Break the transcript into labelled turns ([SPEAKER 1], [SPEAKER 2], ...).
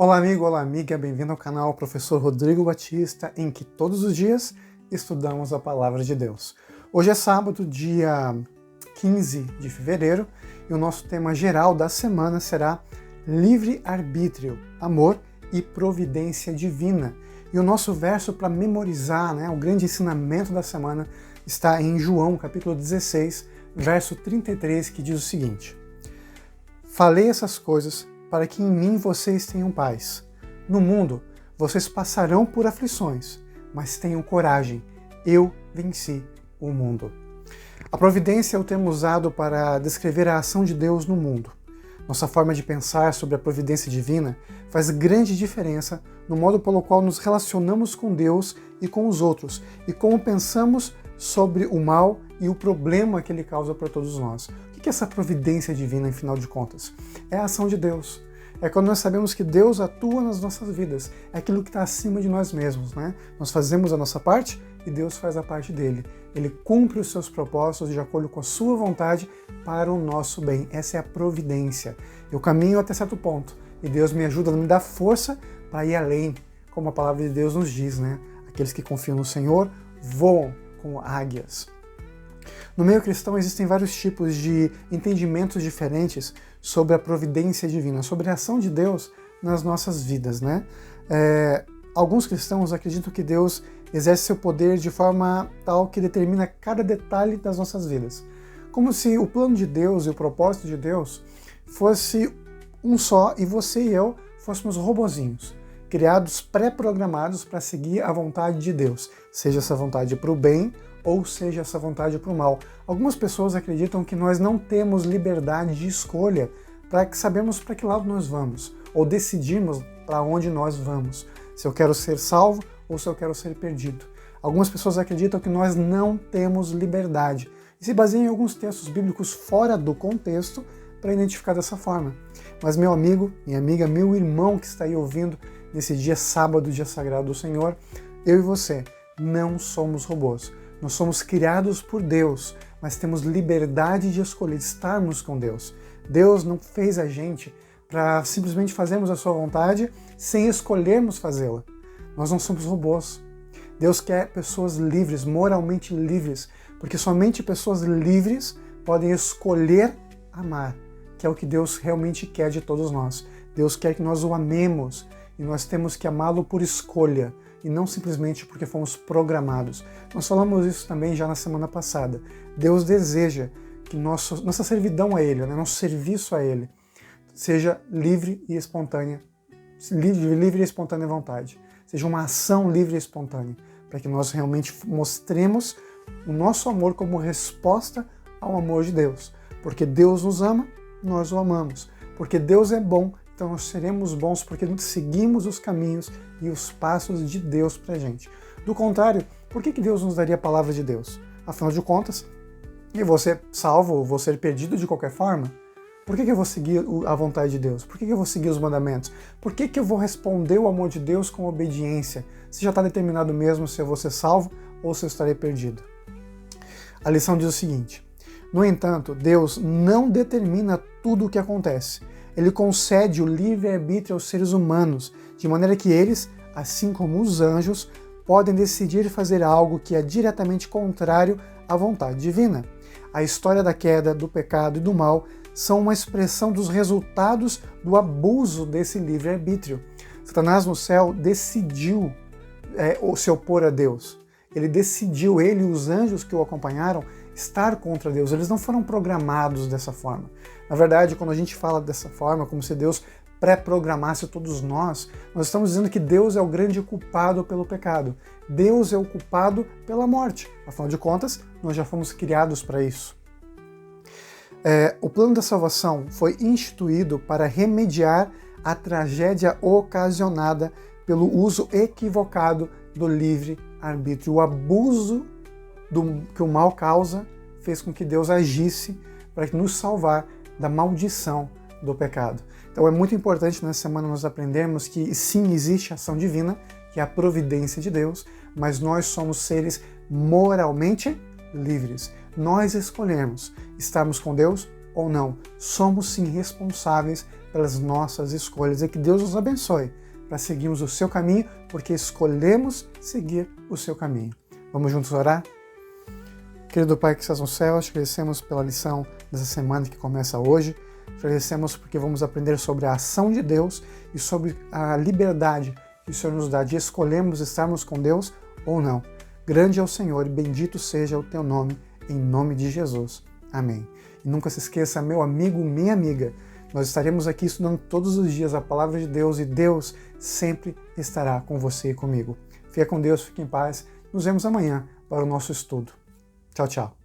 [SPEAKER 1] Olá amigo, olá amiga, bem-vindo ao canal Professor Rodrigo Batista, em que todos os dias estudamos a Palavra de Deus. Hoje é sábado, dia 15 de fevereiro, e o nosso tema geral da semana será livre-arbítrio, amor e providência divina. E o nosso verso para memorizar, o grande ensinamento da semana, está em João, capítulo 16, verso 33, que diz o seguinte: Falei essas coisas para que em mim vocês tenham paz. No mundo, vocês passarão por aflições, mas tenham coragem, eu venci o mundo. A providência é o termo usado para descrever a ação de Deus no mundo. Nossa forma de pensar sobre a providência divina faz grande diferença no modo pelo qual nos relacionamos com Deus e com os outros, e como pensamos sobre o mal e o problema que ele causa para todos nós. O que é essa providência divina, em final de contas? É a ação de Deus. É quando nós sabemos que Deus atua nas nossas vidas. É aquilo que está acima de nós mesmos, Nós fazemos a nossa parte e Deus faz a parte dele. Ele cumpre os seus propósitos de acordo com a sua vontade para o nosso bem. Essa é a providência. Eu caminho até certo ponto e Deus me ajuda, me dá força para ir além, como a palavra de Deus nos diz, Aqueles que confiam no Senhor voam como águias. No meio cristão existem vários tipos de entendimentos diferentes sobre a providência divina, sobre a ação de Deus nas nossas vidas, Alguns cristãos acreditam que Deus exerce seu poder de forma tal que determina cada detalhe das nossas vidas. Como se o plano de Deus e o propósito de Deus fosse um só e você e eu fôssemos robozinhos, criados pré-programados para seguir a vontade de Deus, seja essa vontade para o bem ou seja essa vontade para o mal. Algumas pessoas acreditam que nós não temos liberdade de escolha para que sabemos para que lado nós vamos, ou decidimos para onde nós vamos, se eu quero ser salvo ou se eu quero ser perdido. Algumas pessoas acreditam que nós não temos liberdade e se baseiam em alguns textos bíblicos fora do contexto para identificar dessa forma. Mas meu amigo, minha amiga, meu irmão que está aí ouvindo nesse dia sábado, dia sagrado do Senhor, eu e você não somos robôs. Nós somos criados por Deus, mas temos liberdade de escolher estarmos com Deus. Deus não fez a gente para simplesmente fazermos a sua vontade sem escolhermos fazê-la. Nós não somos robôs. Deus quer pessoas livres, moralmente livres, porque somente pessoas livres podem escolher amar, que é o que Deus realmente quer de todos nós. Deus quer que nós o amemos e nós temos que amá-lo por escolha e não simplesmente porque fomos programados. Nós falamos isso também já na semana passada. Deus deseja que nossa servidão a Ele, nosso serviço a Ele, seja livre e espontânea vontade, seja uma ação livre e espontânea, para que nós realmente mostremos o nosso amor como resposta ao amor de Deus. Porque Deus nos ama, nós o amamos. Porque Deus é bom, então nós seremos bons porque seguimos os caminhos e os passos de Deus para a gente. Do contrário, por que Deus nos daria a palavra de Deus? Afinal de contas, eu vou ser salvo ou vou ser perdido de qualquer forma? Por que eu vou seguir a vontade de Deus? Por que eu vou seguir os mandamentos? Por que eu vou responder o amor de Deus com obediência? Se já está determinado mesmo se eu vou ser salvo ou se eu estarei perdido. A lição diz o seguinte: no entanto, Deus não determina tudo o que acontece. Ele concede o livre-arbítrio aos seres humanos, de maneira que eles, assim como os anjos, podem decidir fazer algo que é diretamente contrário à vontade divina. A história da queda, do pecado e do mal são uma expressão dos resultados do abuso desse livre-arbítrio. Satanás no céu decidiu se opor a Deus. Ele decidiu, ele e os anjos que o acompanharam, estar contra Deus. Eles não foram programados dessa forma. Na verdade, quando a gente fala dessa forma, como se Deus pré-programasse todos nós estamos dizendo que Deus é o grande culpado pelo pecado. Deus é o culpado pela morte. Afinal de contas, nós já fomos criados para isso. O plano da salvação foi instituído para remediar a tragédia ocasionada pelo uso equivocado do livre-arbítrio. O abuso que o mal causa fez com que Deus agisse para nos salvar da maldição do pecado. Então é muito importante nessa semana nós aprendermos que sim, existe ação divina, que é a providência de Deus, mas nós somos seres moralmente livres. Nós escolhemos estarmos com Deus ou não. Somos sim responsáveis pelas nossas escolhas e que Deus nos abençoe para seguirmos o seu caminho, porque escolhemos seguir o seu caminho. Vamos juntos orar? Querido Pai que estás no céu, te agradecemos pela lição dessa semana que começa hoje. Te agradecemos porque vamos aprender sobre a ação de Deus e sobre a liberdade que o Senhor nos dá de escolhermos estarmos com Deus ou não. Grande é o Senhor e bendito seja o teu nome, em nome de Jesus. Amém. E nunca se esqueça, meu amigo, minha amiga, nós estaremos aqui estudando todos os dias a palavra de Deus e Deus sempre estará com você e comigo. Fica com Deus, fique em paz. Nos vemos amanhã para o nosso estudo. Tchau, tchau.